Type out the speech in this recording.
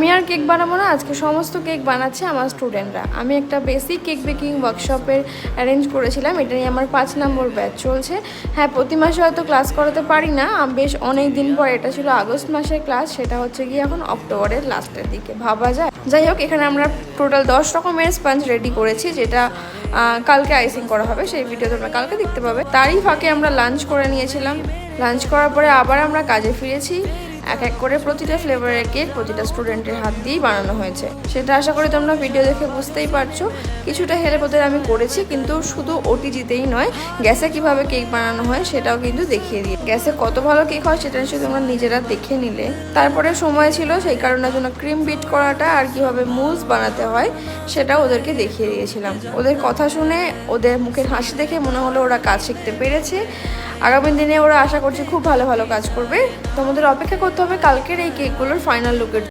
আমি আর কেক বানাবো না, আজকে সমস্ত কেক বানাচ্ছে আমার স্টুডেন্টরা। আমি একটা বেসিক কেক বেকিং ওয়ার্কশপের অ্যারেঞ্জ করেছিলাম, এটা নিয়ে আমার 5 নম্বর ব্যাচ চলছে। হ্যাঁ, প্রতি মাসে হয়তো ক্লাস করাতে পারি না, বেশ অনেক দিন পর, এটা ছিল আগস্ট মাসের ক্লাস, সেটা হচ্ছে গিয়ে এখন অক্টোবরের লাস্টের দিকে ভাবা যায়। যাই হোক, এখানে আমরা টোটাল 10 রকমের স্পঞ্জ রেডি করেছি, যেটা কালকে আইসিং করা হবে, সেই ভিডিও তোমরা কালকে দেখতে পাবে। তারই ফাঁকে আমরা লাঞ্চ করে নিয়েছিলাম। লাঞ্চ করার পরে আবার আমরা কাজে ফিরেছি। এক এক করে প্রতিটা ফ্লেভারের কেক প্রতিটা স্টুডেন্টের হাত দিয়েই বানানো হয়েছে, সেটা আশা করি তোমরা ভিডিও দেখে বুঝতেই পারছো। কিছুটা হেল্প ওদের আমি করেছি, কিন্তু শুধু ওটিজিতেই নয়, গ্যাসে কিভাবে কেক বানানো হয় সেটাও কিন্তু দেখিয়ে দিই। গ্যাসে কত ভালো কেক হয় সেটা নিশ্চয়ই তোমরা নিজেরা দেখে নিলে। তারপরে সময় ছিল, সেই কারণের জন্য ক্রিম বিট করাটা আর কিভাবে মুলস বানাতে হয় সেটাও ওদেরকে দেখিয়ে দিয়েছিলাম। ওদের কথা শুনে, ওদের মুখের হাসি দেখে মনে হলো ওরা কাজ শিখতে পেরেছে। আগামী দিনে ওরা আশা করছি খুব ভালো ভালো কাজ করবে। তোমাদের অপেক্ষা করতে হবে কালকের এই কেকগুলোর ফাইনাল লুকের।